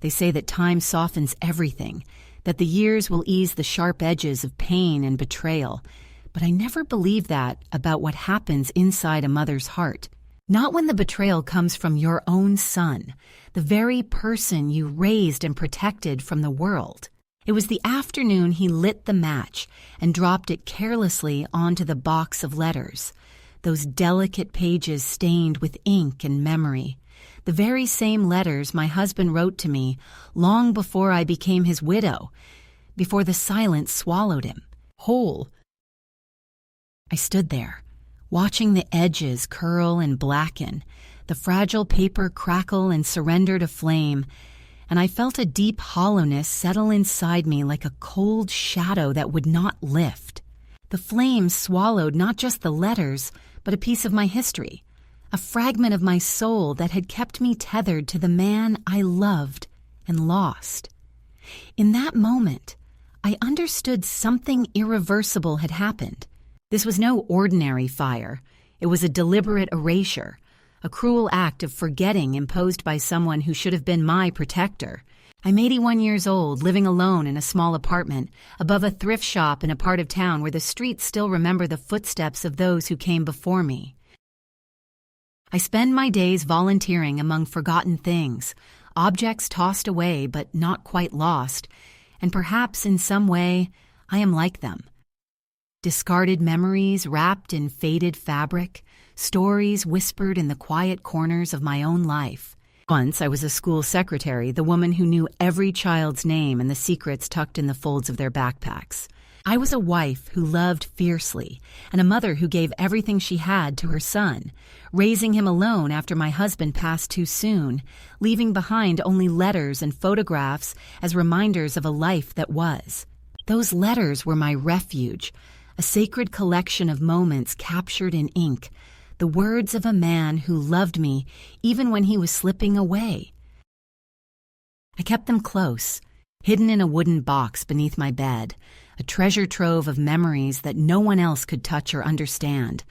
They say that time softens everything, that the years will ease the sharp edges of pain and betrayal. But I never believed that about what happens inside a mother's heart. Not when the betrayal comes from your own son, the very person you raised and protected from the world. It was the afternoon he lit the match and dropped it carelessly onto the box of letters, those delicate pages stained with ink and memory, the very same letters my husband wrote to me long before I became his widow, before the silence swallowed him whole. I stood there, watching the edges curl and blacken, the fragile paper crackle and surrender to flame, and I felt a deep hollowness settle inside me like a cold shadow that would not lift. The flames swallowed not just the letters, but a piece of my history, a fragment of my soul that had kept me tethered to the man I loved and lost. In that moment, I understood something irreversible had happened. This was no ordinary fire. It was a deliberate erasure, a cruel act of forgetting imposed by someone who should have been my protector. I'm 81 years old, living alone in a small apartment, above a thrift shop in a part of town where the streets still remember the footsteps of those who came before me. I spend my days volunteering among forgotten things, objects tossed away but not quite lost, and perhaps in some way I am like them. Discarded memories wrapped in faded fabric, stories whispered in the quiet corners of my own life. Once I was a school secretary, the woman who knew every child's name and the secrets tucked in the folds of their backpacks. I was a wife who loved fiercely, and a mother who gave everything she had to her son, raising him alone after my husband passed too soon, leaving behind only letters and photographs as reminders of a life that was. Those letters were my refuge, a sacred collection of moments captured in ink, the words of a man who loved me even when he was slipping away. I kept them close, hidden in a wooden box beneath my bed, a treasure trove of memories that no one else could touch or understand.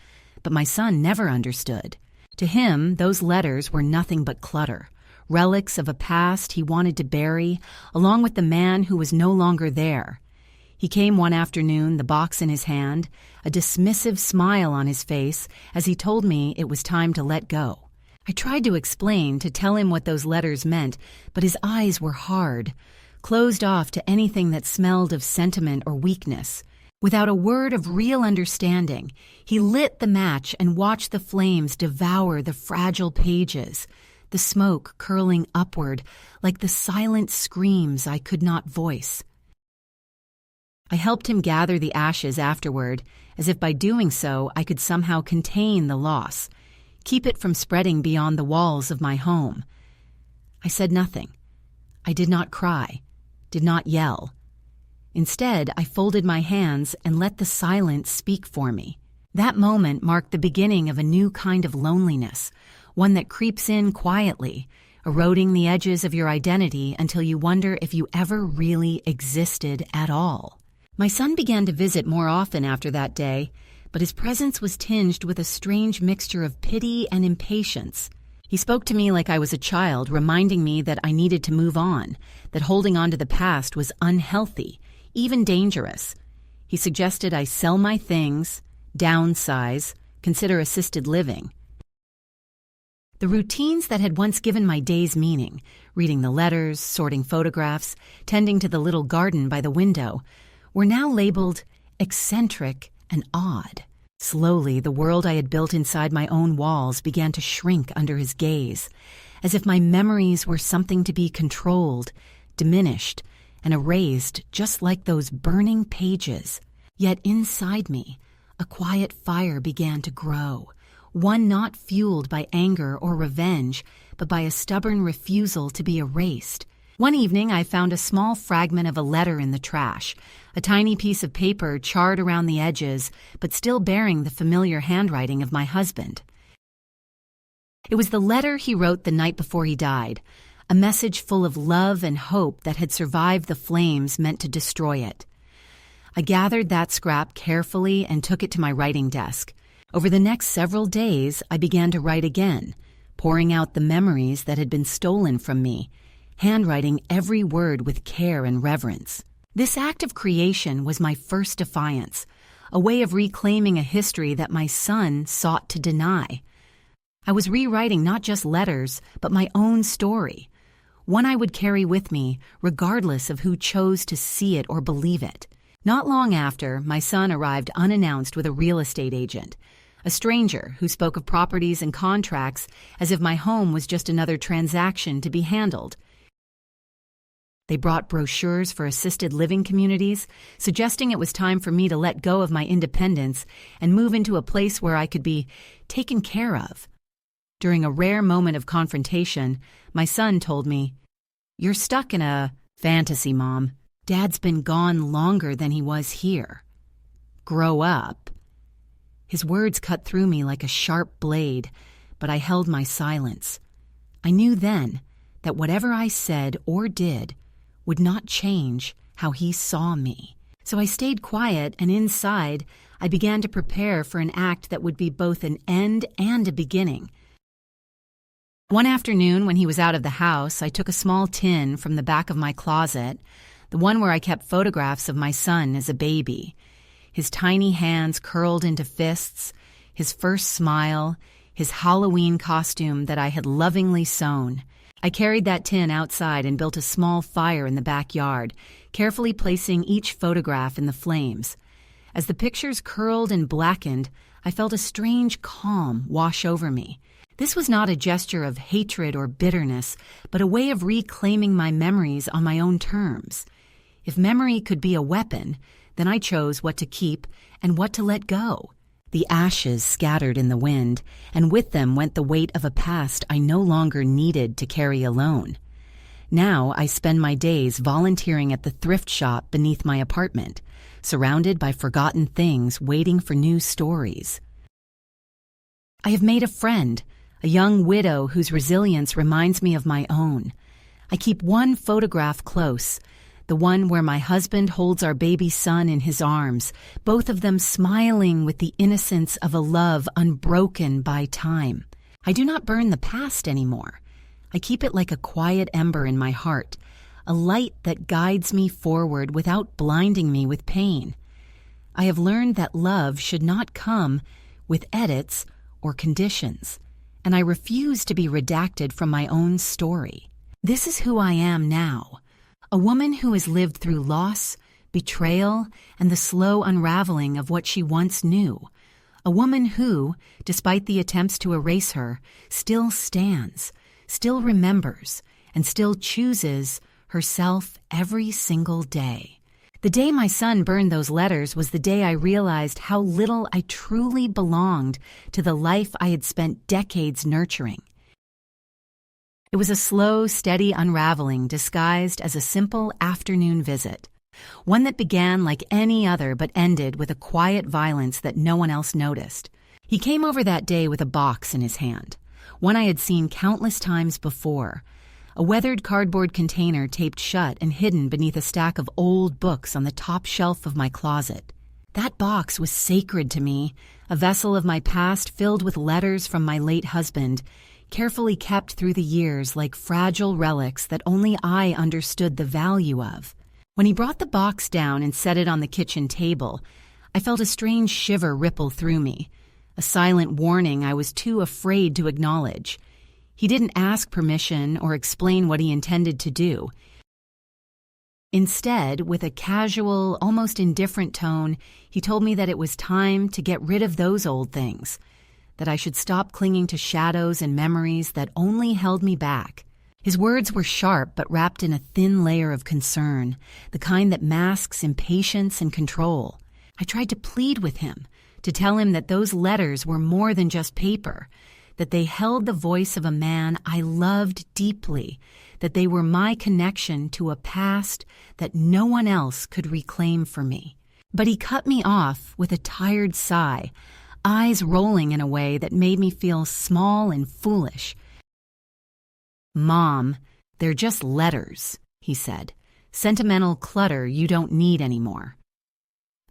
But my son never understood. To him, those letters were nothing but clutter, relics of a past he wanted to bury, along with the man who was no longer there. He came one afternoon, the box in his hand, a dismissive smile on his face as he told me it was time to let go. I tried to explain, to tell him what those letters meant, but his eyes were hard, closed off to anything that smelled of sentiment or weakness. Without a word of real understanding, he lit the match and watched the flames devour the fragile pages, the smoke curling upward like the silent screams I could not voice. I helped him gather the ashes afterward, as if by doing so I could somehow contain the loss, keep it from spreading beyond the walls of my home. I said nothing. I did not cry, did not yell. Instead, I folded my hands and let the silence speak for me. That moment marked the beginning of a new kind of loneliness, one that creeps in quietly, eroding the edges of your identity until you wonder if you ever really existed at all. My son began to visit more often after that day, but his presence was tinged with a strange mixture of pity and impatience. He spoke to me like I was a child, reminding me that I needed to move on, that holding on to the past was unhealthy, even dangerous. He suggested I sell my things, downsize, consider assisted living. The routines that had once given my days meaning, reading the letters, sorting photographs, tending to the little garden by the window, were now labeled eccentric and odd. Slowly, the world I had built inside my own walls began to shrink under his gaze, as if my memories were something to be controlled, diminished, and erased just like those burning pages. Yet inside me, a quiet fire began to grow, one not fueled by anger or revenge, but by a stubborn refusal to be erased. One evening, I found a small fragment of a letter in the trash, a tiny piece of paper charred around the edges, but still bearing the familiar handwriting of my husband. It was the letter he wrote the night before he died, a message full of love and hope that had survived the flames meant to destroy it. I gathered that scrap carefully and took it to my writing desk. Over the next several days, I began to write again, pouring out the memories that had been stolen from me, handwriting every word with care and reverence. This act of creation was my first defiance, a way of reclaiming a history that my son sought to deny. I was rewriting not just letters, but my own story, one I would carry with me regardless of who chose to see it or believe it. Not long after, my son arrived unannounced with a real estate agent, a stranger who spoke of properties and contracts as if my home was just another transaction to be handled. They brought brochures for assisted living communities, suggesting it was time for me to let go of my independence and move into a place where I could be taken care of. During a rare moment of confrontation, my son told me, "You're stuck in a fantasy, Mom. Dad's been gone longer than he was here. Grow up." His words cut through me like a sharp blade, but I held my silence. I knew then that whatever I said or did would not change how he saw me. So I stayed quiet, and inside, I began to prepare for an act that would be both an end and a beginning. One afternoon, when he was out of the house, I took a small tin from the back of my closet, the one where I kept photographs of my son as a baby. His tiny hands curled into fists, his first smile, his Halloween costume that I had lovingly sewn. I carried that tin outside and built a small fire in the backyard, carefully placing each photograph in the flames. As the pictures curled and blackened, I felt a strange calm wash over me. This was not a gesture of hatred or bitterness, but a way of reclaiming my memories on my own terms. If memory could be a weapon, then I chose what to keep and what to let go. The ashes scattered in the wind, and with them went the weight of a past I no longer needed to carry alone. Now I spend my days volunteering at the thrift shop beneath my apartment, surrounded by forgotten things waiting for new stories. I have made a friend, a young widow whose resilience reminds me of my own. I keep one photograph close, the one where my husband holds our baby son in his arms, both of them smiling with the innocence of a love unbroken by time. I do not burn the past anymore. I keep it like a quiet ember in my heart, a light that guides me forward without blinding me with pain. I have learned that love should not come with edits or conditions, and I refuse to be redacted from my own story. This is who I am now. A woman who has lived through loss, betrayal, and the slow unraveling of what she once knew. A woman who, despite the attempts to erase her, still stands, still remembers, and still chooses herself every single day. The day my son burned those letters was the day I realized how little I truly belonged to the life I had spent decades nurturing. It was a slow, steady unraveling disguised as a simple afternoon visit, one that began like any other but ended with a quiet violence that no one else noticed. He came over that day with a box in his hand, one I had seen countless times before, a weathered cardboard container taped shut and hidden beneath a stack of old books on the top shelf of my closet. That box was sacred to me, a vessel of my past filled with letters from my late husband, carefully kept through the years like fragile relics that only I understood the value of. When he brought the box down and set it on the kitchen table, I felt a strange shiver ripple through me, a silent warning I was too afraid to acknowledge. He didn't ask permission or explain what he intended to do. Instead, with a casual, almost indifferent tone, he told me that it was time to get rid of those old things, that I should stop clinging to shadows and memories that only held me back. His words were sharp but wrapped in a thin layer of concern, the kind that masks impatience and control. I tried to plead with him, to tell him that those letters were more than just paper, that they held the voice of a man I loved deeply, that they were my connection to a past that no one else could reclaim for me. But he cut me off with a tired sigh, eyes rolling in a way that made me feel small and foolish. "Mom, they're just letters," he said. "Sentimental clutter you don't need anymore."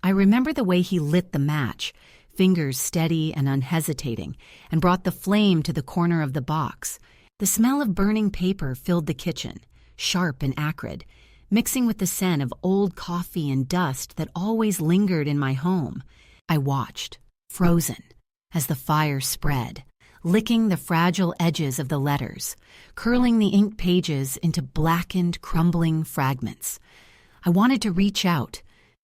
I remember the way he lit the match, fingers steady and unhesitating, and brought the flame to the corner of the box. The smell of burning paper filled the kitchen, sharp and acrid, mixing with the scent of old coffee and dust that always lingered in my home. I watched, frozen, as the fire spread, licking the fragile edges of the letters, curling the ink pages into blackened, crumbling fragments. I wanted to reach out,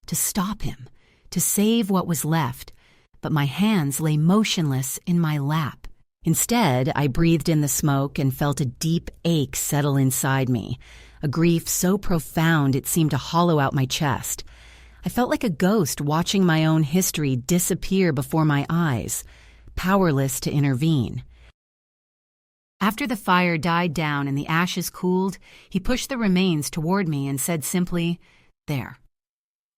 to stop him, to save what was left, but my hands lay motionless in my lap. Instead, I breathed in the smoke and felt a deep ache settle inside me, a grief so profound it seemed to hollow out my chest. I felt like a ghost watching my own history disappear before my eyes, powerless to intervene. After the fire died down and the ashes cooled, he pushed the remains toward me and said simply, "There.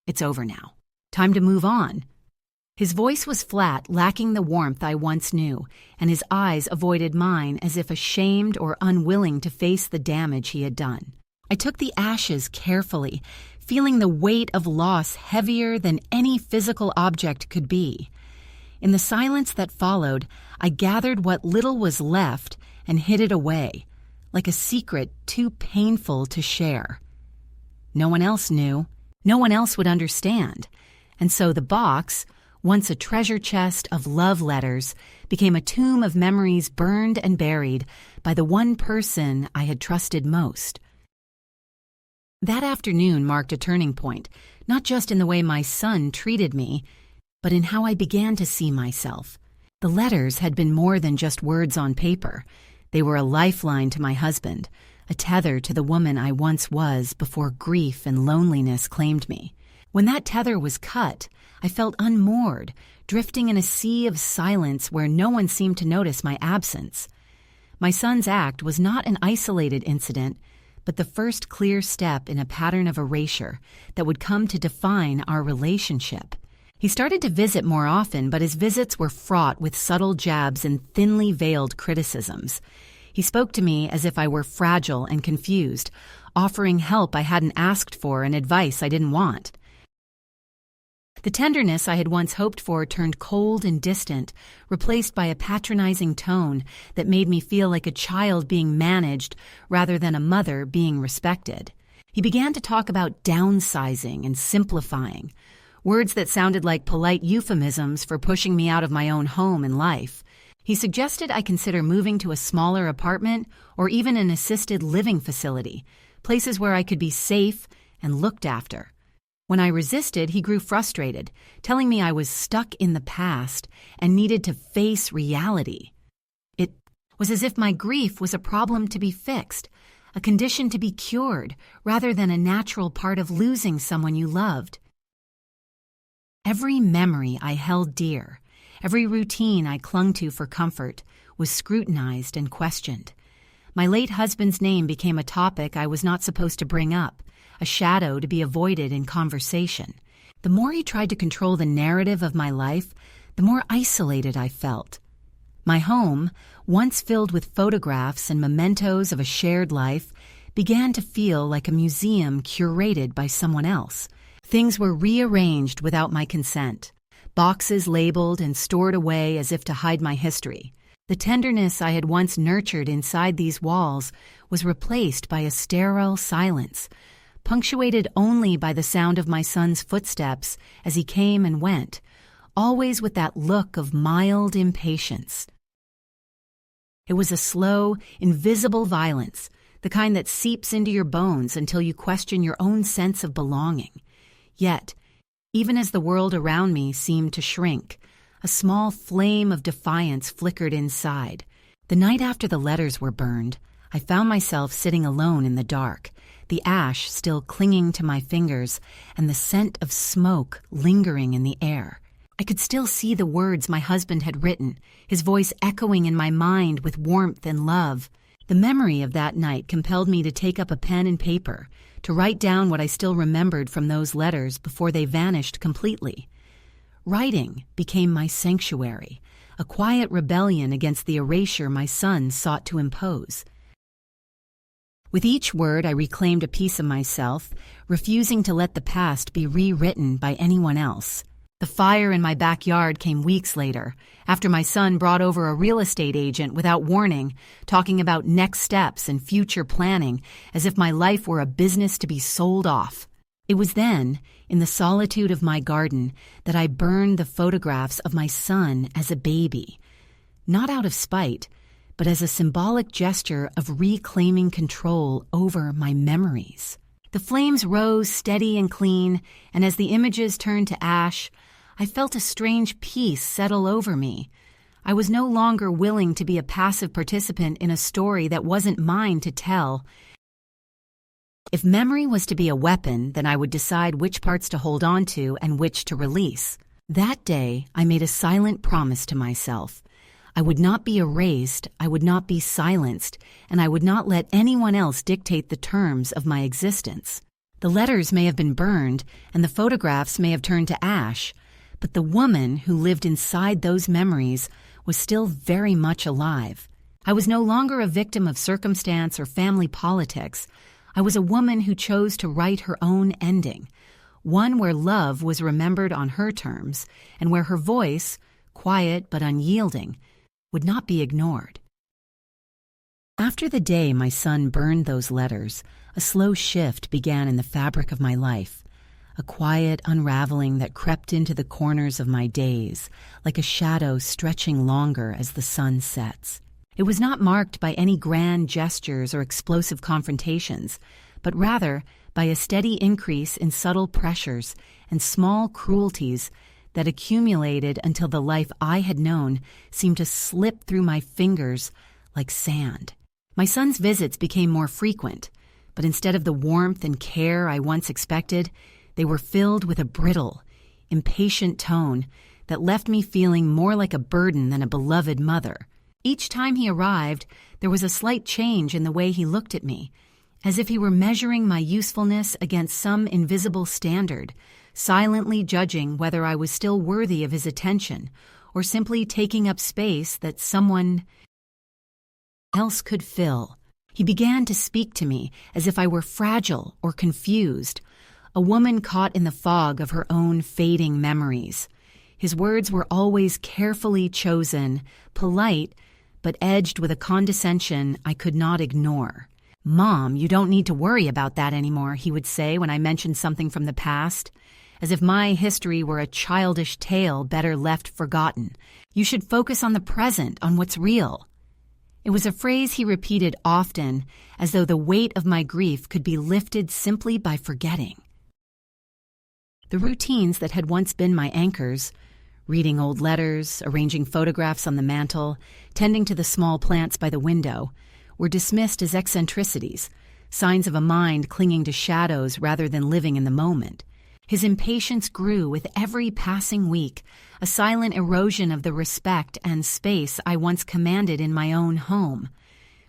It's over now. Time to move on." His voice was flat, lacking the warmth I once knew, and his eyes avoided mine as if ashamed or unwilling to face the damage he had done. I took the ashes carefully, feeling the weight of loss heavier than any physical object could be. In the silence that followed, I gathered what little was left and hid it away, like a secret too painful to share. No one else knew, no one else would understand, and so the box, once a treasure chest of love letters, became a tomb of memories burned and buried by the one person I had trusted most. That afternoon marked a turning point, not just in the way my son treated me, but in how I began to see myself. The letters had been more than just words on paper. They were a lifeline to my husband, a tether to the woman I once was before grief and loneliness claimed me. When that tether was cut, I felt unmoored, drifting in a sea of silence where no one seemed to notice my absence. My son's act was not an isolated incident, but the first clear step in a pattern of erasure that would come to define our relationship. He started to visit more often, but his visits were fraught with subtle jabs and thinly veiled criticisms. He spoke to me as if I were fragile and confused, offering help I hadn't asked for and advice I didn't want. The tenderness I had once hoped for turned cold and distant, replaced by a patronizing tone that made me feel like a child being managed rather than a mother being respected. He began to talk about downsizing and simplifying, words that sounded like polite euphemisms for pushing me out of my own home and life. He suggested I consider moving to a smaller apartment or even an assisted living facility, places where I could be safe and looked after. When I resisted, he grew frustrated, telling me I was stuck in the past and needed to face reality. It was as if my grief was a problem to be fixed, a condition to be cured, rather than a natural part of losing someone you loved. Every memory I held dear, every routine I clung to for comfort, was scrutinized and questioned. My late husband's name became a topic I was not supposed to bring up, a shadow to be avoided in conversation. The more he tried to control the narrative of my life, the more isolated I felt. My home, once filled with photographs and mementos of a shared life, began to feel like a museum curated by someone else. Things were rearranged without my consent, boxes labeled and stored away as if to hide my history. The tenderness I had once nurtured inside these walls was replaced by a sterile silence, punctuated only by the sound of my son's footsteps as he came and went, always with that look of mild impatience. It was a slow, invisible violence, the kind that seeps into your bones until you question your own sense of belonging. Yet, even as the world around me seemed to shrink, a small flame of defiance flickered inside. The night after the letters were burned, I found myself sitting alone in the dark, the ash still clinging to my fingers and the scent of smoke lingering in the air. I could still see the words my husband had written, his voice echoing in my mind with warmth and love. The memory of that night compelled me to take up a pen and paper, to write down what I still remembered from those letters before they vanished completely. Writing became my sanctuary, a quiet rebellion against the erasure my son sought to impose. With each word, I reclaimed a piece of myself, refusing to let the past be rewritten by anyone else. The fire in my backyard came weeks later, after my son brought over a real estate agent without warning, talking about next steps and future planning as if my life were a business to be sold off. It was then, in the solitude of my garden, that I burned the photographs of my son as a baby. Not out of spite, but as a symbolic gesture of reclaiming control over my memories. The flames rose steady and clean, and as the images turned to ash, I felt a strange peace settle over me. I was no longer willing to be a passive participant in a story that wasn't mine to tell. If memory was to be a weapon, then I would decide which parts to hold on to and which to release. That day, I made a silent promise to myself. I would not be erased, I would not be silenced, and I would not let anyone else dictate the terms of my existence. The letters may have been burned, and the photographs may have turned to ash, but the woman who lived inside those memories was still very much alive. I was no longer a victim of circumstance or family politics. I was a woman who chose to write her own ending, one where love was remembered on her terms, and where her voice, quiet but unyielding, would not be ignored. After the day my son burned those letters, a slow shift began in the fabric of my life, a quiet unraveling that crept into the corners of my days, like a shadow stretching longer as the sun sets. It was not marked by any grand gestures or explosive confrontations, but rather by a steady increase in subtle pressures and small cruelties that accumulated until the life I had known seemed to slip through my fingers like sand. My son's visits became more frequent, but instead of the warmth and care I once expected, they were filled with a brittle, impatient tone that left me feeling more like a burden than a beloved mother. Each time he arrived, there was a slight change in the way he looked at me, as if he were measuring my usefulness against some invisible standard, silently judging whether I was still worthy of his attention or simply taking up space that someone else could fill. He began to speak to me as if I were fragile or confused, a woman caught in the fog of her own fading memories. His words were always carefully chosen, polite, but edged with a condescension I could not ignore. "Mom, you don't need to worry about that anymore," he would say when I mentioned something from the past, as if my history were a childish tale better left forgotten. "You should focus on the present, on what's real." It was a phrase he repeated often, as though the weight of my grief could be lifted simply by forgetting. The routines that had once been my anchors, reading old letters, arranging photographs on the mantel, tending to the small plants by the window, were dismissed as eccentricities, signs of a mind clinging to shadows rather than living in the moment. His impatience grew with every passing week, a silent erosion of the respect and space I once commanded in my own home.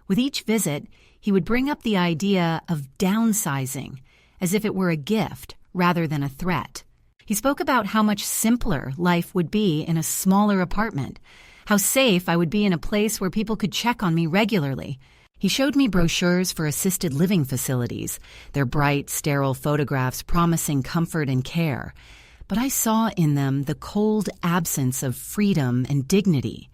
With each visit, he would bring up the idea of downsizing, as if it were a gift rather than a threat. He spoke about how much simpler life would be in a smaller apartment, how safe I would be in a place where people could check on me regularly. He showed me brochures for assisted living facilities, their bright, sterile photographs promising comfort and care, but I saw in them the cold absence of freedom and dignity.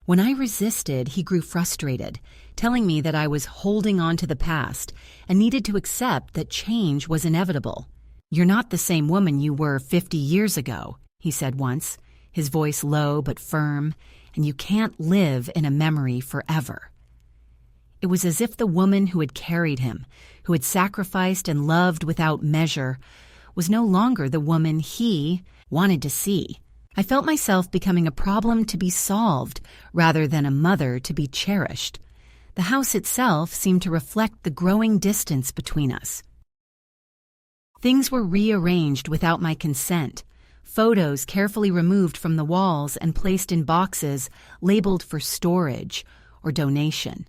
When I resisted, he grew frustrated, telling me that I was holding on to the past and needed to accept that change was inevitable. "You're not the same woman you were 50 years ago," he said once, his voice low but firm, "and you can't live in a memory forever." It was as if the woman who had carried him, who had sacrificed and loved without measure, was no longer the woman he wanted to see. I felt myself becoming a problem to be solved rather than a mother to be cherished. The house itself seemed to reflect the growing distance between us. Things were rearranged without my consent, photos carefully removed from the walls and placed in boxes labeled for storage or donation.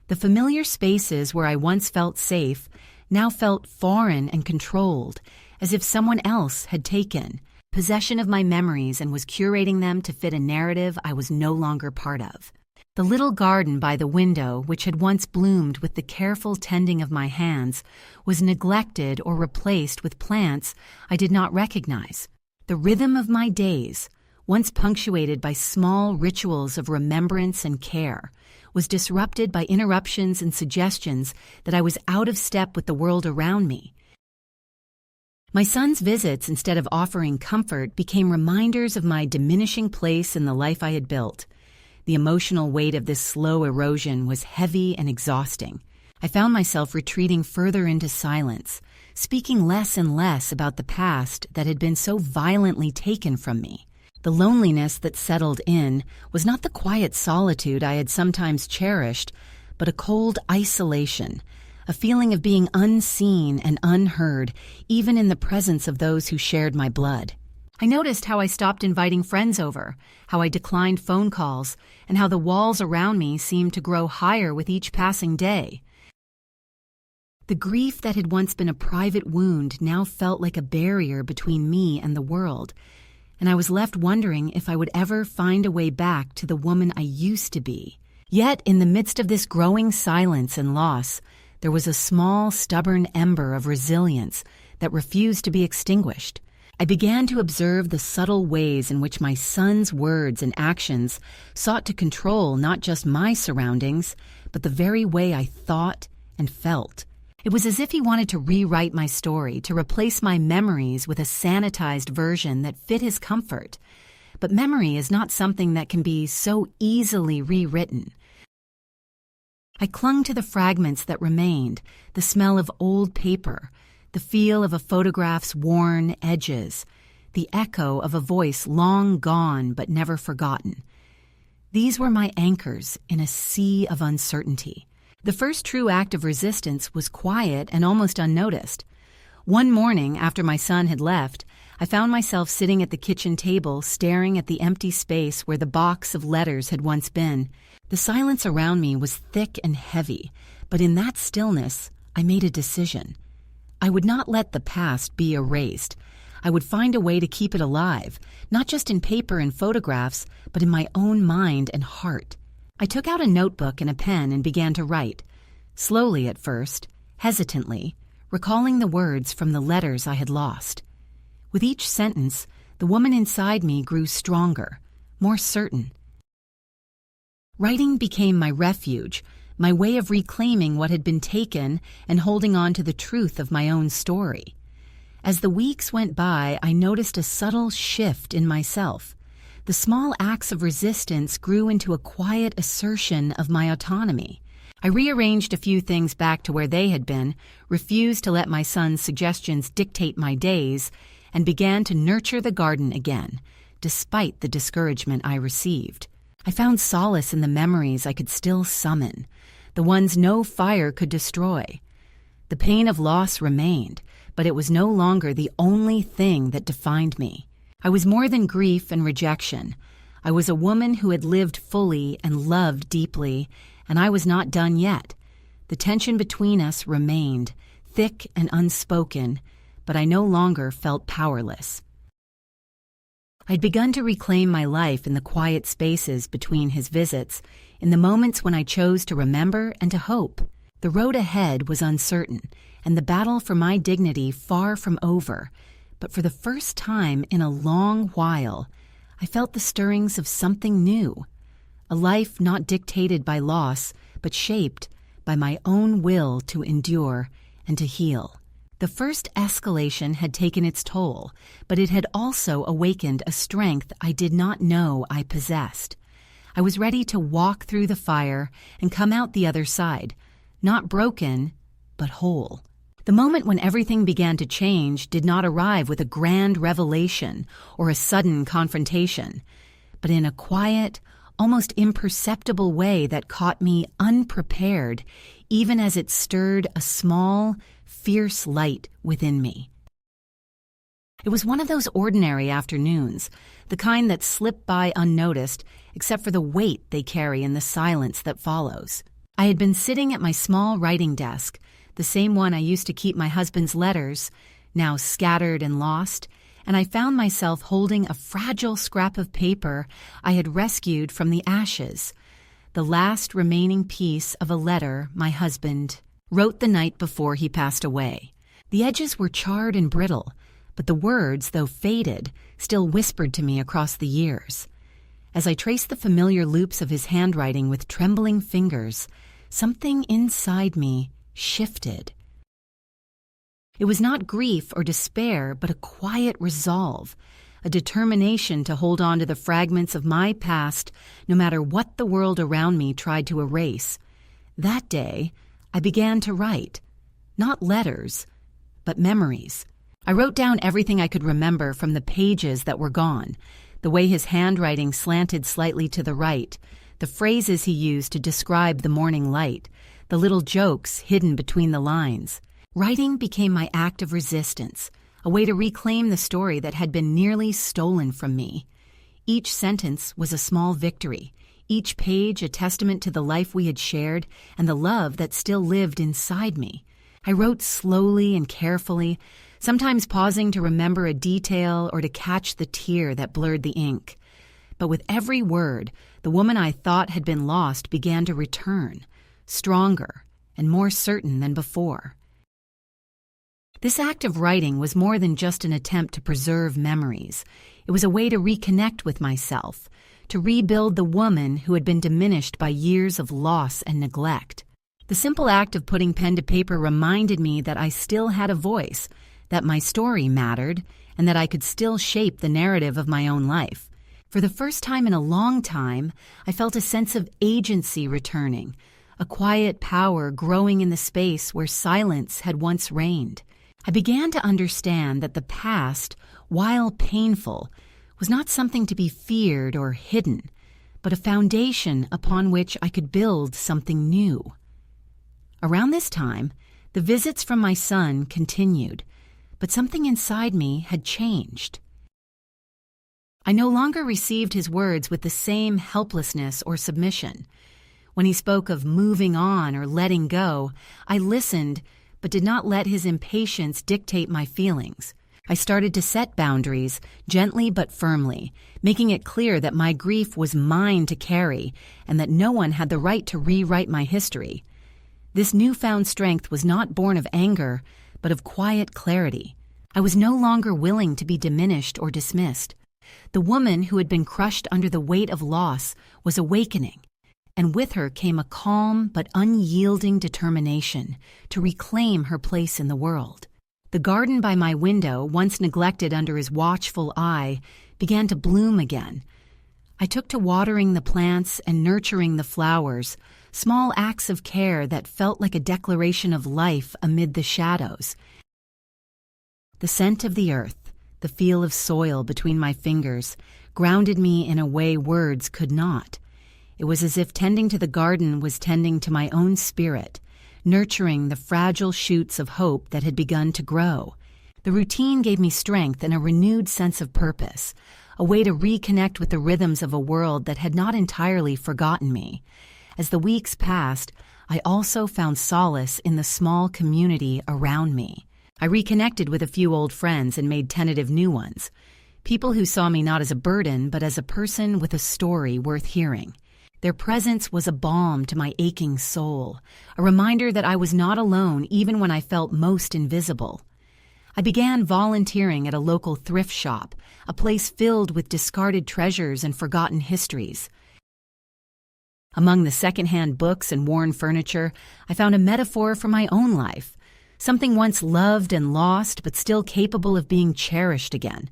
The familiar spaces where I once felt safe now felt foreign and controlled, as if someone else had taken possession of my memories and was curating them to fit a narrative I was no longer part of. The little garden by the window, which had once bloomed with the careful tending of my hands, was neglected or replaced with plants I did not recognize. The rhythm of my days, once punctuated by small rituals of remembrance and care, was disrupted by interruptions and suggestions that I was out of step with the world around me. My son's visits, instead of offering comfort, became reminders of my diminishing place in the life I had built. The emotional weight of this slow erosion was heavy and exhausting. I found myself retreating further into silence, speaking less and less about the past that had been so violently taken from me. The loneliness that settled in was not the quiet solitude I had sometimes cherished, but a cold isolation, a feeling of being unseen and unheard, even in the presence of those who shared my blood. I noticed how I stopped inviting friends over, how I declined phone calls, and how the walls around me seemed to grow higher with each passing day. The grief that had once been a private wound now felt like a barrier between me and the world, and I was left wondering if I would ever find a way back to the woman I used to be. Yet, in the midst of this growing silence and loss, there was a small, stubborn ember of resilience that refused to be extinguished. I began to observe the subtle ways in which my son's words and actions sought to control not just my surroundings, but the very way I thought and felt. It was as if he wanted to rewrite my story, to replace my memories with a sanitized version that fit his comfort. But memory is not something that can be so easily rewritten. I clung to the fragments that remained, the smell of old paper, the feel of a photograph's worn edges, the echo of a voice long gone but never forgotten. These were my anchors in a sea of uncertainty. The first true act of resistance was quiet and almost unnoticed. One morning, after my son had left, I found myself sitting at the kitchen table staring at the empty space where the box of letters had once been. The silence around me was thick and heavy, but in that stillness, I made a decision. I would not let the past be erased. I would find a way to keep it alive, not just in paper and photographs, but in my own mind and heart. I took out a notebook and a pen and began to write, slowly at first, hesitantly, recalling the words from the letters I had lost. With each sentence, the woman inside me grew stronger, more certain. Writing became my refuge, my way of reclaiming what had been taken and holding on to the truth of my own story. As the weeks went by, I noticed a subtle shift in myself. The small acts of resistance grew into a quiet assertion of my autonomy. I rearranged a few things back to where they had been, refused to let my son's suggestions dictate my days, and began to nurture the garden again, despite the discouragement I received. I found solace in the memories I could still summon, the ones no fire could destroy. The pain of loss remained, but it was no longer the only thing that defined me. I was more than grief and rejection. I was a woman who had lived fully and loved deeply, and I was not done yet. The tension between us remained, thick and unspoken, but I no longer felt powerless. I'd begun to reclaim my life in the quiet spaces between his visits, in the moments when I chose to remember and to hope. The road ahead was uncertain, and the battle for my dignity far from over, but for the first time in a long while, I felt the stirrings of something new, a life not dictated by loss, but shaped by my own will to endure and to heal. The first escalation had taken its toll, but it had also awakened a strength I did not know I possessed. I was ready to walk through the fire and come out the other side, not broken, but whole. The moment when everything began to change did not arrive with a grand revelation or a sudden confrontation, but in a quiet, almost imperceptible way that caught me unprepared, even as it stirred a small, fierce light within me. It was one of those ordinary afternoons, the kind that slip by unnoticed, except for the weight they carry in the silence that follows. I had been sitting at my small writing desk, the same one I used to keep my husband's letters, now scattered and lost, and I found myself holding a fragile scrap of paper I had rescued from the ashes, the last remaining piece of a letter my husband wrote the night before he passed away. The edges were charred and brittle, but the words, though faded, still whispered to me across the years. As I traced the familiar loops of his handwriting with trembling fingers, something inside me shifted. It was not grief or despair, but a quiet resolve, a determination to hold on to the fragments of my past no matter what the world around me tried to erase. That day, I began to write, not letters, but memories. I wrote down everything I could remember from the pages that were gone, the way his handwriting slanted slightly to the right, the phrases he used to describe the morning light, the little jokes hidden between the lines. Writing became my act of resistance, a way to reclaim the story that had been nearly stolen from me. Each sentence was a small victory, each page a testament to the life we had shared and the love that still lived inside me. I wrote slowly and carefully, sometimes pausing to remember a detail or to catch the tear that blurred the ink. But with every word, the woman I thought had been lost began to return, stronger and more certain than before. This act of writing was more than just an attempt to preserve memories. It was a way to reconnect with myself, to rebuild the woman who had been diminished by years of loss and neglect. The simple act of putting pen to paper reminded me that I still had a voice, that my story mattered, and that I could still shape the narrative of my own life. For the first time in a long time, I felt a sense of agency returning, a quiet power growing in the space where silence had once reigned. I began to understand that the past, while painful, was not something to be feared or hidden, but a foundation upon which I could build something new. Around this time, the visits from my son continued, but something inside me had changed. I no longer received his words with the same helplessness or submission. When he spoke of moving on or letting go, I listened, but did not let his impatience dictate my feelings. I started to set boundaries, gently but firmly, making it clear that my grief was mine to carry and that no one had the right to rewrite my history. This newfound strength was not born of anger, but of quiet clarity. I was no longer willing to be diminished or dismissed. The woman who had been crushed under the weight of loss was awakening, and with her came a calm but unyielding determination to reclaim her place in the world. The garden by my window, once neglected under his watchful eye, began to bloom again. I took to watering the plants and nurturing the flowers, small acts of care that felt like a declaration of life amid the shadows. The scent of the earth, the feel of soil between my fingers, grounded me in a way words could not. It was as if tending to the garden was tending to my own spirit, nurturing the fragile shoots of hope that had begun to grow. The routine gave me strength and a renewed sense of purpose, a way to reconnect with the rhythms of a world that had not entirely forgotten me. As the weeks passed, I also found solace in the small community around me. I reconnected with a few old friends and made tentative new ones, people who saw me not as a burden but as a person with a story worth hearing. Their presence was a balm to my aching soul, a reminder that I was not alone even when I felt most invisible. I began volunteering at a local thrift shop, a place filled with discarded treasures and forgotten histories. Among the secondhand books and worn furniture, I found a metaphor for my own life, something once loved and lost but still capable of being cherished again.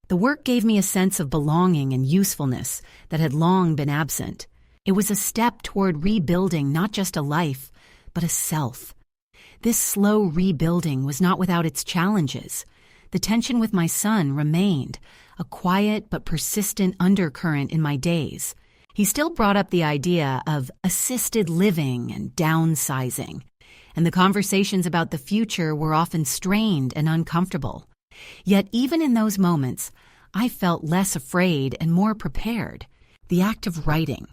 The work gave me a sense of belonging and usefulness that had long been absent. It was a step toward rebuilding not just a life, but a self. This slow rebuilding was not without its challenges. The tension with my son remained, a quiet but persistent undercurrent in my days. He still brought up the idea of assisted living and downsizing, and the conversations about the future were often strained and uncomfortable. Yet even in those moments, I felt less afraid and more prepared. The act of writing,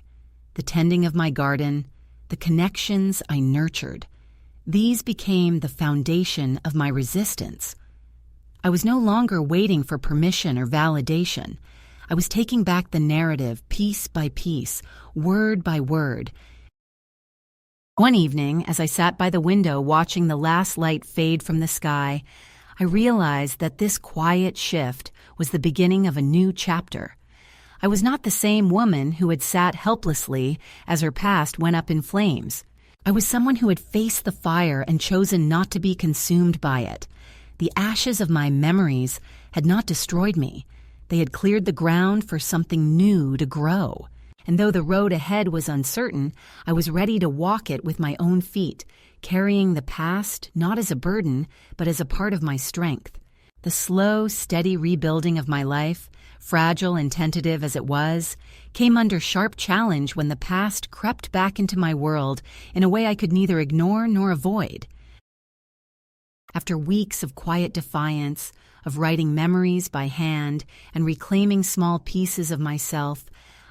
the tending of my garden, the connections I nurtured, these became the foundation of my resistance. I was no longer waiting for permission or validation. I was taking back the narrative piece by piece, word by word. One evening, as I sat by the window watching the last light fade from the sky, I realized that this quiet shift was the beginning of a new chapter. I was not the same woman who had sat helplessly as her past went up in flames. I was someone who had faced the fire and chosen not to be consumed by it. The ashes of my memories had not destroyed me. They had cleared the ground for something new to grow. And though the road ahead was uncertain, I was ready to walk it with my own feet, carrying the past not as a burden, but as a part of my strength. The slow, steady rebuilding of my life, fragile and tentative as it was, came under sharp challenge when the past crept back into my world in a way I could neither ignore nor avoid. After weeks of quiet defiance, of writing memories by hand and reclaiming small pieces of myself,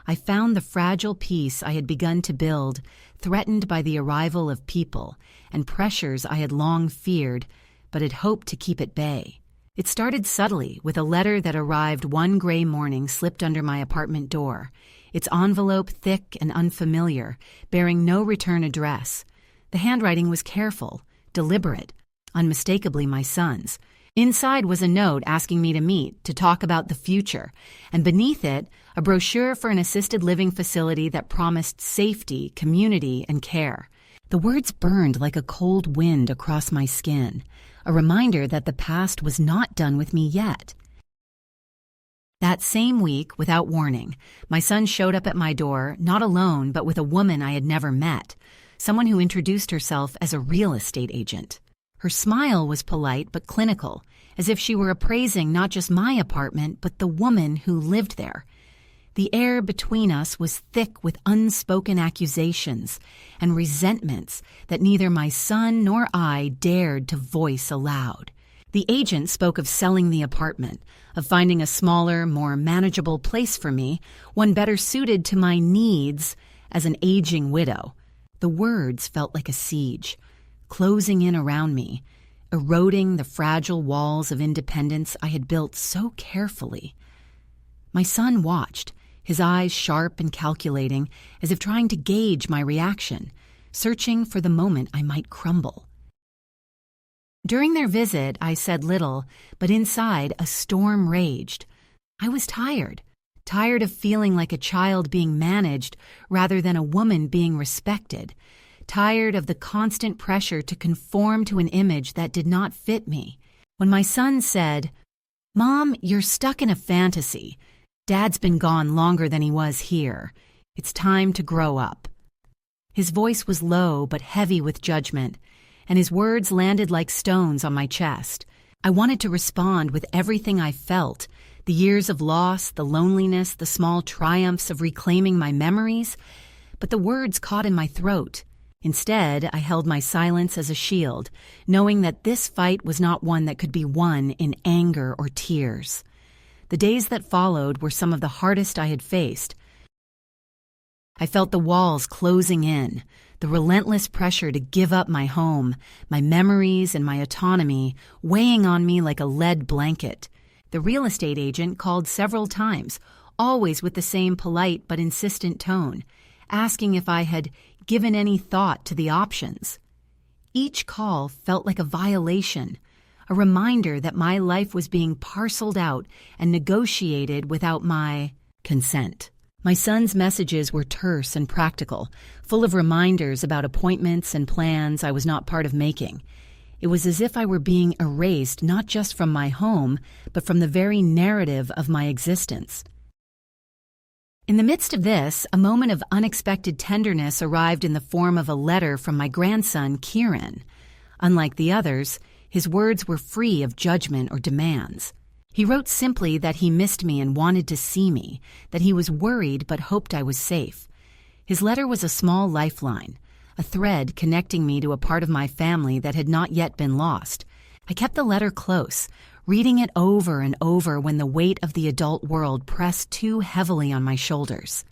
I found the fragile peace I had begun to build threatened by the arrival of people and pressures I had long feared, but had hoped to keep at bay. It started subtly with a letter that arrived one gray morning slipped under my apartment door, its envelope thick and unfamiliar, bearing no return address. The handwriting was careful, deliberate, unmistakably my son's. Inside was a note asking me to meet, to talk about the future, and beneath it, a brochure for an assisted living facility that promised safety, community, and care. The words burned like a cold wind across my skin, a reminder that the past was not done with me yet. That same week, without warning, my son showed up at my door, not alone, but with a woman I had never met, someone who introduced herself as a real estate agent. Her smile was polite but clinical, as if she were appraising not just my apartment, but the woman who lived there. The air between us was thick with unspoken accusations and resentments that neither my son nor I dared to voice aloud. The agent spoke of selling the apartment, of finding a smaller, more manageable place for me, one better suited to my needs as an aging widow. The words felt like a siege, closing in around me, eroding the fragile walls of independence I had built so carefully. My son watched, his eyes sharp and calculating, as if trying to gauge my reaction, searching for the moment I might crumble. During their visit, I said little, but inside a storm raged. I was tired of feeling like a child being managed rather than a woman being respected, tired of the constant pressure to conform to an image that did not fit me. When my son said, "Mom, you're stuck in a fantasy. Dad's been gone longer than he was here. It's time to grow up." His voice was low but heavy with judgment, and his words landed like stones on my chest. I wanted to respond with everything I felt, the years of loss, the loneliness, the small triumphs of reclaiming my memories, but the words caught in my throat. Instead, I held my silence as a shield, knowing that this fight was not one that could be won in anger or tears. The days that followed were some of the hardest I had faced. I felt the walls closing in, the relentless pressure to give up my home, my memories, and my autonomy weighing on me like a lead blanket. The real estate agent called several times, always with the same polite but insistent tone, asking if I had given any thought to the options. Each call felt like a violation, a reminder that my life was being parceled out and negotiated without my consent. My son's messages were terse and practical, full of reminders about appointments and plans I was not part of making. It was as if I were being erased not just from my home, but from the very narrative of my existence. In the midst of this, a moment of unexpected tenderness arrived in the form of a letter from my grandson, Kieran. Unlike the others, his words were free of judgment or demands. He wrote simply that he missed me and wanted to see me, that he was worried but hoped I was safe. His letter was a small lifeline, a thread connecting me to a part of my family that had not yet been lost. I kept the letter close, reading it over and over when the weight of the adult world pressed too heavily on my shoulders.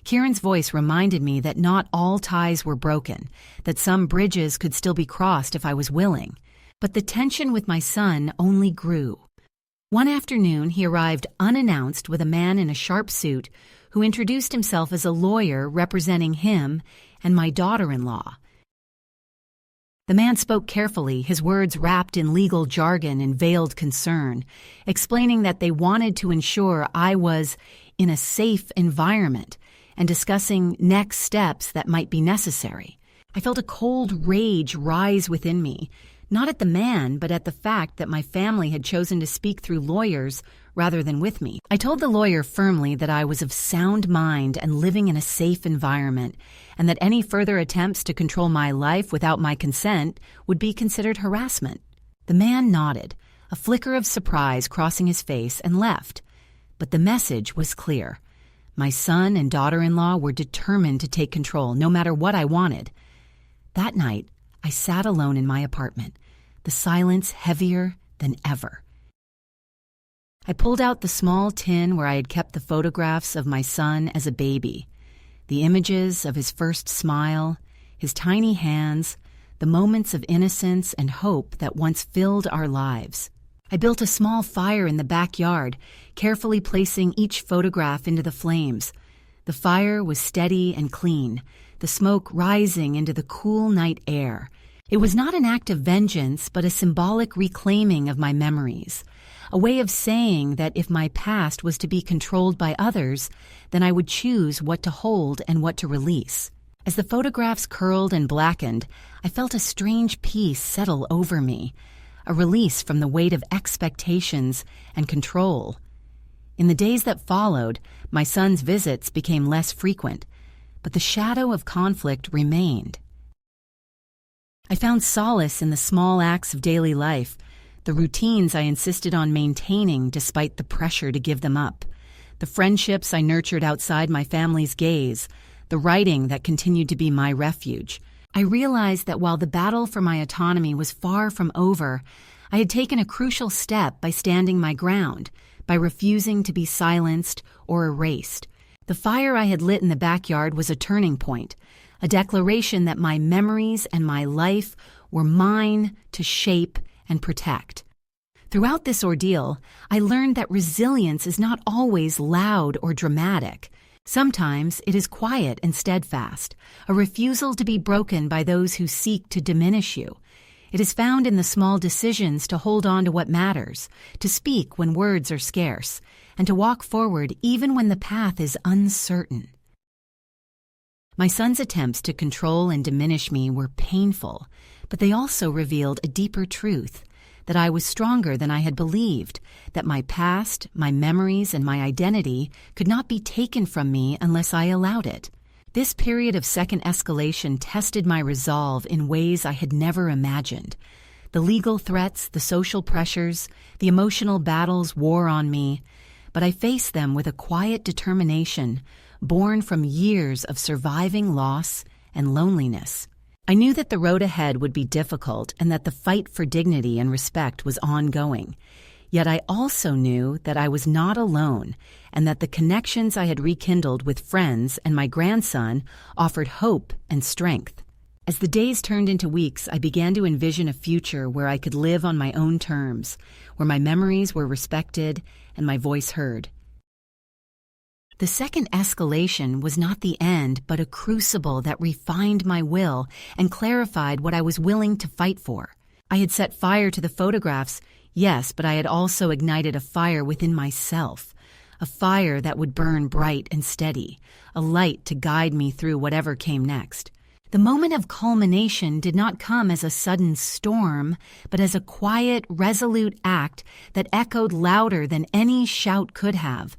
Kieran's voice reminded me that not all ties were broken, that some bridges could still be crossed if I was willing. But the tension with my son only grew. One afternoon, he arrived unannounced with a man in a sharp suit who introduced himself as a lawyer representing him and my daughter-in-law. The man spoke carefully, his words wrapped in legal jargon and veiled concern, explaining that they wanted to ensure I was in a safe environment and discussing next steps that might be necessary. I felt a cold rage rise within me, not at the man, but at the fact that my family had chosen to speak through lawyers rather than with me. I told the lawyer firmly that I was of sound mind and living in a safe environment, and that any further attempts to control my life without my consent would be considered harassment. The man nodded, a flicker of surprise crossing his face, and left. But the message was clear. My son and daughter-in-law were determined to take control, no matter what I wanted. That night, I sat alone in my apartment, the silence heavier than ever. I pulled out the small tin where I had kept the photographs of my son as a baby, the images of his first smile, his tiny hands, the moments of innocence and hope that once filled our lives. I built a small fire in the backyard, carefully placing each photograph into the flames. The fire was steady and clean, the smoke rising into the cool night air. It was not an act of vengeance, but a symbolic reclaiming of my memories, a way of saying that if my past was to be controlled by others, then I would choose what to hold and what to release. As the photographs curled and blackened, I felt a strange peace settle over me, a release from the weight of expectations and control. In the days that followed, my son's visits became less frequent, but the shadow of conflict remained. I found solace in the small acts of daily life, the routines I insisted on maintaining despite the pressure to give them up, the friendships I nurtured outside my family's gaze, the writing that continued to be my refuge. I realized that while the battle for my autonomy was far from over, I had taken a crucial step by standing my ground, by refusing to be silenced or erased. The fire I had lit in the backyard was a turning point, a declaration that my memories and my life were mine to shape and protect. Throughout this ordeal, I learned that resilience is not always loud or dramatic. Sometimes it is quiet and steadfast, a refusal to be broken by those who seek to diminish you. It is found in the small decisions to hold on to what matters, to speak when words are scarce, and to walk forward even when the path is uncertain. My son's attempts to control and diminish me were painful, but they also revealed a deeper truth, that I was stronger than I had believed, that my past, my memories, and my identity could not be taken from me unless I allowed it. This period of second escalation tested my resolve in ways I had never imagined. The legal threats, the social pressures, the emotional battles wore on me, but I faced them with a quiet determination born from years of surviving loss and loneliness. I knew that the road ahead would be difficult and that the fight for dignity and respect was ongoing. Yet I also knew that I was not alone and that the connections I had rekindled with friends and my grandson offered hope and strength. As the days turned into weeks, I began to envision a future where I could live on my own terms, where my memories were respected and my voice heard. The second escalation was not the end, but a crucible that refined my will and clarified what I was willing to fight for. I had set fire to the photographs, yes, but I had also ignited a fire within myself, a fire that would burn bright and steady, a light to guide me through whatever came next. The moment of culmination did not come as a sudden storm, but as a quiet, resolute act that echoed louder than any shout could have,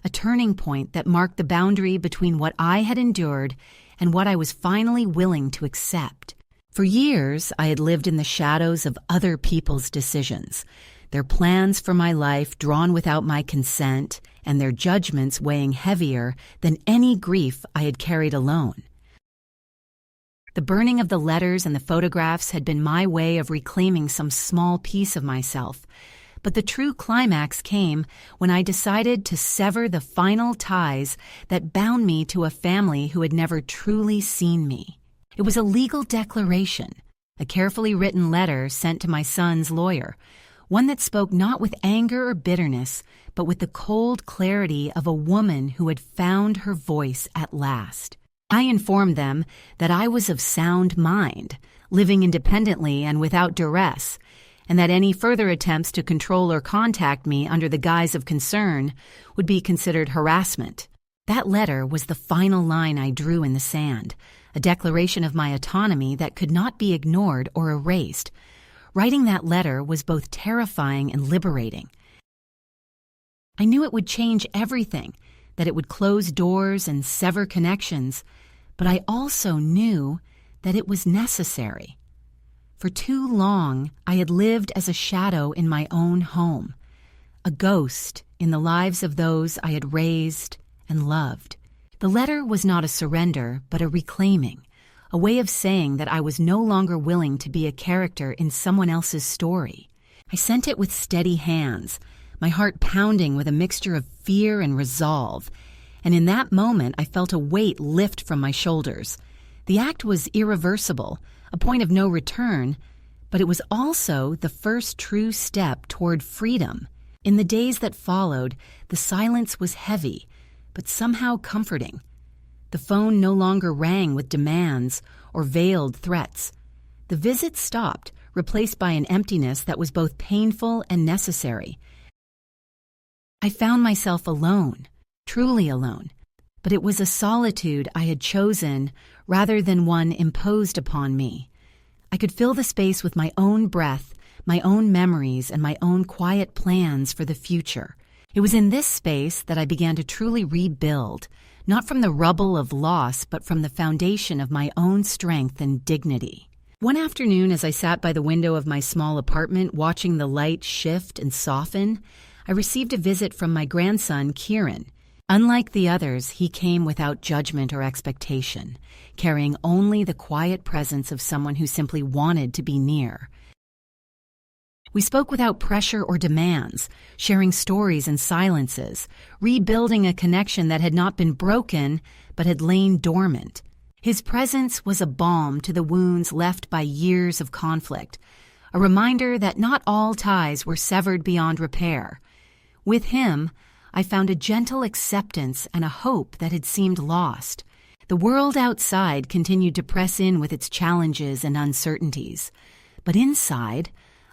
a turning point that marked the boundary between what I had endured and what I was finally willing to accept. For years, I had lived in the shadows of other people's decisions, their plans for my life drawn without my consent, and their judgments weighing heavier than any grief I had carried alone. The burning of the letters and the photographs had been my way of reclaiming some small piece of myself, but the true climax came when I decided to sever the final ties that bound me to a family who had never truly seen me. It was a legal declaration, a carefully written letter sent to my son's lawyer, one that spoke not with anger or bitterness, but with the cold clarity of a woman who had found her voice at last. I informed them that I was of sound mind, living independently and without duress, and that any further attempts to control or contact me under the guise of concern would be considered harassment. That letter was the final line I drew in the sand, a declaration of my autonomy that could not be ignored or erased. Writing that letter was both terrifying and liberating. I knew it would change everything, that it would close doors and sever connections, but I also knew that it was necessary. For too long, I had lived as a shadow in my own home, a ghost in the lives of those I had raised and loved. The letter was not a surrender, but a reclaiming, a way of saying that I was no longer willing to be a character in someone else's story. I sent it with steady hands, my heart pounding with a mixture of fear and resolve, and in that moment I felt a weight lift from my shoulders. The act was irreversible, a point of no return, but it was also the first true step toward freedom. In the days that followed, the silence was heavy, but somehow comforting. The phone no longer rang with demands or veiled threats. The visits stopped, replaced by an emptiness that was both painful and necessary. I found myself alone, truly alone, but it was a solitude I had chosen rather than one imposed upon me. I could fill the space with my own breath, my own memories, and my own quiet plans for the future. It was in this space that I began to truly rebuild, not from the rubble of loss, but from the foundation of my own strength and dignity. One afternoon, as I sat by the window of my small apartment watching the light shift and soften, I received a visit from my grandson, Kieran. Unlike the others, he came without judgment or expectation, carrying only the quiet presence of someone who simply wanted to be near. We spoke without pressure or demands, sharing stories and silences, rebuilding a connection that had not been broken but had lain dormant. His presence was a balm to the wounds left by years of conflict, a reminder that not all ties were severed beyond repair. With him, I found a gentle acceptance and a hope that had seemed lost. The world outside continued to press in with its challenges and uncertainties, but inside,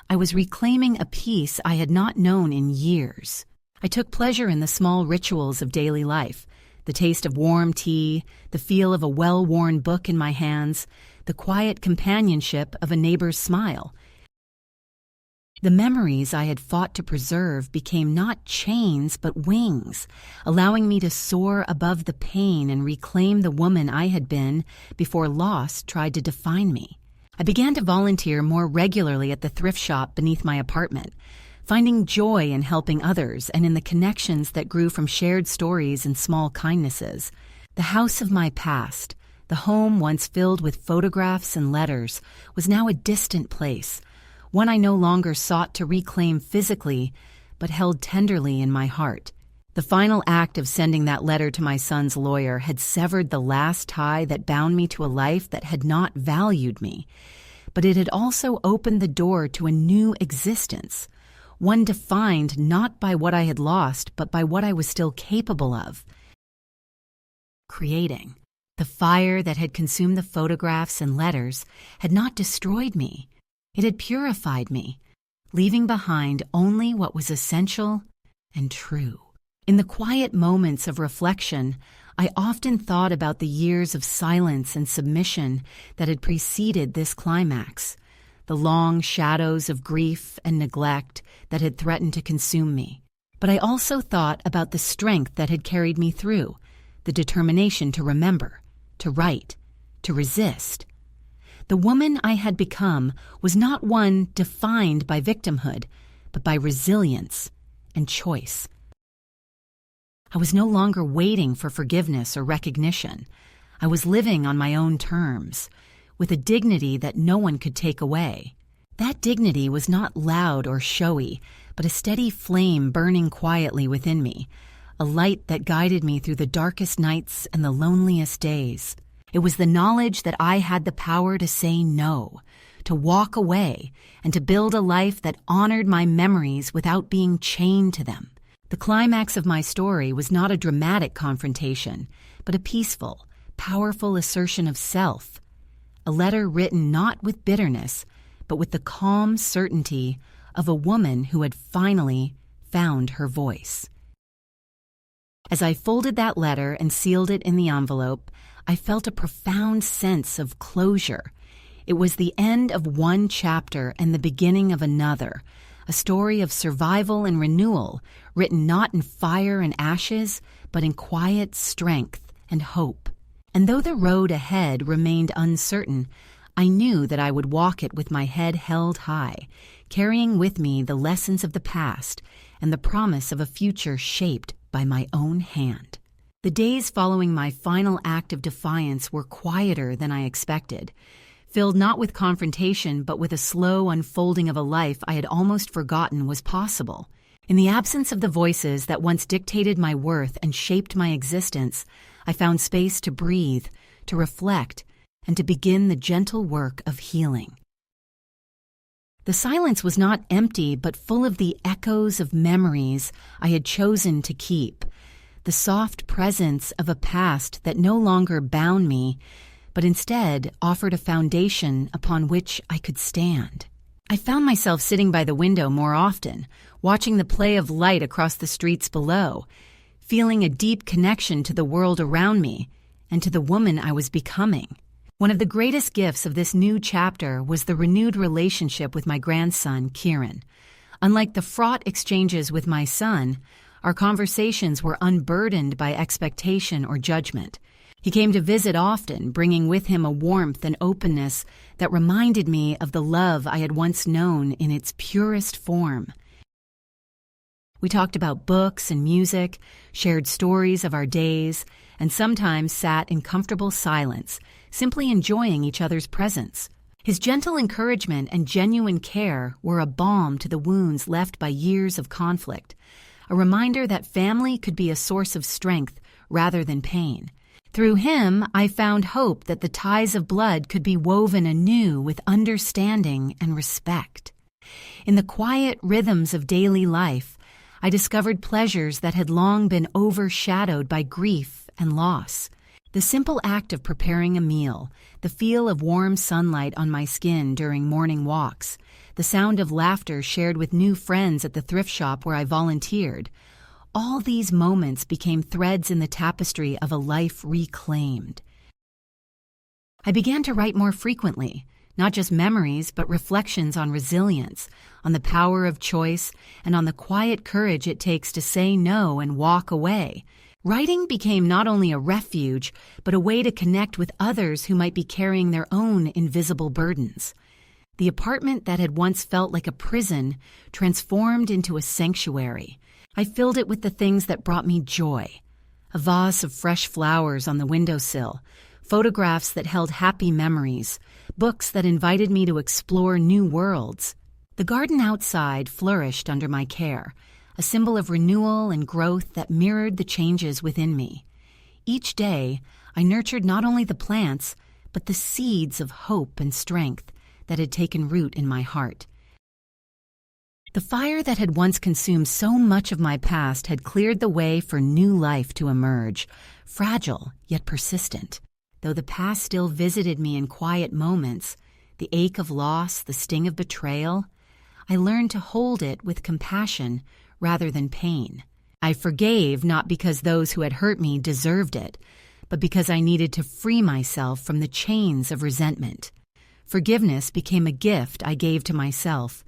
I was reclaiming a peace I had not known in years. I took pleasure in the small rituals of daily life, the taste of warm tea, the feel of a well-worn book in my hands, the quiet companionship of a neighbor's smile. The memories I had fought to preserve became not chains but wings, allowing me to soar above the pain and reclaim the woman I had been before loss tried to define me. I began to volunteer more regularly at the thrift shop beneath my apartment, finding joy in helping others and in the connections that grew from shared stories and small kindnesses. The house of my past, the home once filled with photographs and letters, was now a distant place, one I no longer sought to reclaim physically, but held tenderly in my heart. The final act of sending that letter to my son's lawyer had severed the last tie that bound me to a life that had not valued me, but it had also opened the door to a new existence, one defined not by what I had lost, but by what I was still capable of. Creating. The fire that had consumed the photographs and letters had not destroyed me. It had purified me, leaving behind only what was essential and true. In the quiet moments of reflection, I often thought about the years of silence and submission that had preceded this climax, the long shadows of grief and neglect that had threatened to consume me. But I also thought about the strength that had carried me through, the determination to remember, to write, to resist. The woman I had become was not one defined by victimhood, but by resilience and choice. I was no longer waiting for forgiveness or recognition. I was living on my own terms, with a dignity that no one could take away. That dignity was not loud or showy, but a steady flame burning quietly within me, a light that guided me through the darkest nights and the loneliest days. It was the knowledge that I had the power to say no, to walk away, and to build a life that honored my memories without being chained to them. The climax of my story was not a dramatic confrontation, but a peaceful, powerful assertion of self, a letter written not with bitterness, but with the calm certainty of a woman who had finally found her voice. As I folded that letter and sealed it in the envelope, I felt a profound sense of closure. It was the end of one chapter and the beginning of another, a story of survival and renewal, written not in fire and ashes, but in quiet strength and hope. And though the road ahead remained uncertain, I knew that I would walk it with my head held high, carrying with me the lessons of the past and the promise of a future shaped by my own hand. The days following my final act of defiance were quieter than I expected, filled not with confrontation but with a slow unfolding of a life I had almost forgotten was possible. In the absence of the voices that once dictated my worth and shaped my existence, I found space to breathe, to reflect, and to begin the gentle work of healing. The silence was not empty, but full of the echoes of memories I had chosen to keep, the soft presence of a past that no longer bound me, but instead offered a foundation upon which I could stand. I found myself sitting by the window more often, watching the play of light across the streets below, feeling a deep connection to the world around me and to the woman I was becoming. One of the greatest gifts of this new chapter was the renewed relationship with my grandson, Kieran. Unlike the fraught exchanges with my son, our conversations were unburdened by expectation or judgment. He came to visit often, bringing with him a warmth and openness that reminded me of the love I had once known in its purest form. We talked about books and music, shared stories of our days, and sometimes sat in comfortable silence, simply enjoying each other's presence. His gentle encouragement and genuine care were a balm to the wounds left by years of conflict, a reminder that family could be a source of strength rather than pain. Through him, I found hope that the ties of blood could be woven anew with understanding and respect. In the quiet rhythms of daily life, I discovered pleasures that had long been overshadowed by grief and loss. The simple act of preparing a meal, the feel of warm sunlight on my skin during morning walks, the sound of laughter shared with new friends at the thrift shop where I volunteered, all these moments became threads in the tapestry of a life reclaimed. I began to write more frequently, not just memories, but reflections on resilience, on the power of choice, and on the quiet courage it takes to say no and walk away. Writing became not only a refuge, but a way to connect with others who might be carrying their own invisible burdens. The apartment that had once felt like a prison transformed into a sanctuary. I filled it with the things that brought me joy. A vase of fresh flowers on the windowsill, photographs that held happy memories, books that invited me to explore new worlds. The garden outside flourished under my care, a symbol of renewal and growth that mirrored the changes within me. Each day, I nurtured not only the plants, but the seeds of hope and strength that had taken root in my heart. The fire that had once consumed so much of my past had cleared the way for new life to emerge, fragile yet persistent. Though the past still visited me in quiet moments, the ache of loss, the sting of betrayal, I learned to hold it with compassion rather than pain. I forgave not because those who had hurt me deserved it, but because I needed to free myself from the chains of resentment. Forgiveness became a gift I gave to myself,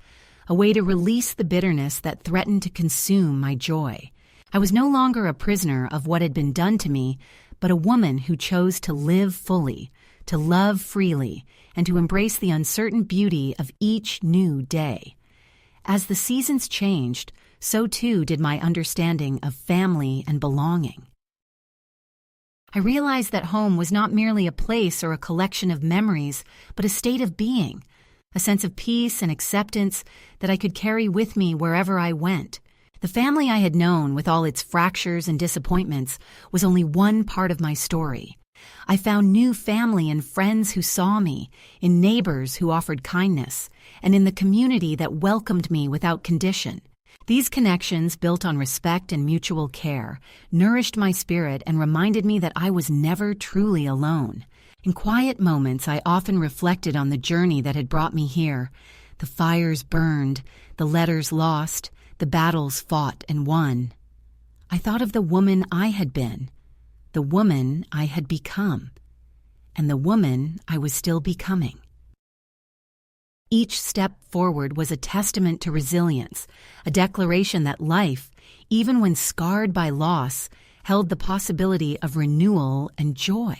a way to release the bitterness that threatened to consume my joy. I was no longer a prisoner of what had been done to me, but a woman who chose to live fully, to love freely, and to embrace the uncertain beauty of each new day. As the seasons changed, so too did my understanding of family and belonging. I realized that home was not merely a place or a collection of memories, but a state of being, a sense of peace and acceptance that I could carry with me wherever I went. The family I had known, with all its fractures and disappointments, was only one part of my story. I found new family in friends who saw me, in neighbors who offered kindness, and in the community that welcomed me without condition. These connections, built on respect and mutual care, nourished my spirit and reminded me that I was never truly alone. In quiet moments, I often reflected on the journey that had brought me here. The fires burned, the letters lost, the battles fought and won. I thought of the woman I had been, the woman I had become, and the woman I was still becoming. Each step forward was a testament to resilience, a declaration that life, even when scarred by loss, held the possibility of renewal and joy.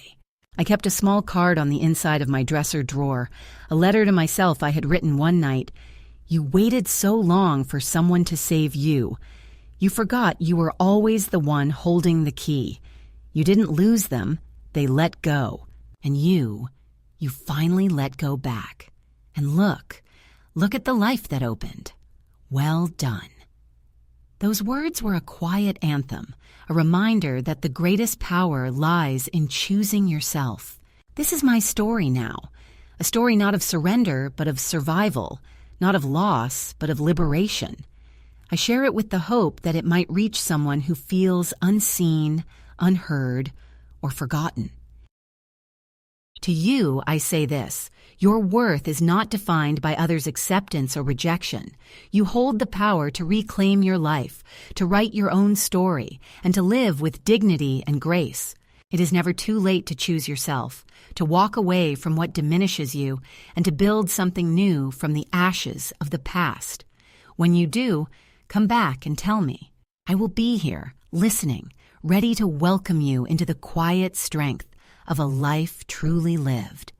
I kept a small card on the inside of my dresser drawer, a letter to myself I had written one night. You waited so long for someone to save you. You forgot you were always the one holding the key. You didn't lose them, they let go. And you finally let go back. And look at the life that opened. Well done. Those words were a quiet anthem, a reminder that the greatest power lies in choosing yourself. This is my story now, a story not of surrender, but of survival, not of loss, but of liberation. I share it with the hope that it might reach someone who feels unseen, unheard, or forgotten. To you, I say this: your worth is not defined by others' acceptance or rejection. You hold the power to reclaim your life, to write your own story, and to live with dignity and grace. It is never too late to choose yourself, to walk away from what diminishes you, and to build something new from the ashes of the past. When you do, come back and tell me. I will be here, listening, ready to welcome you into the quiet strength of a life truly lived.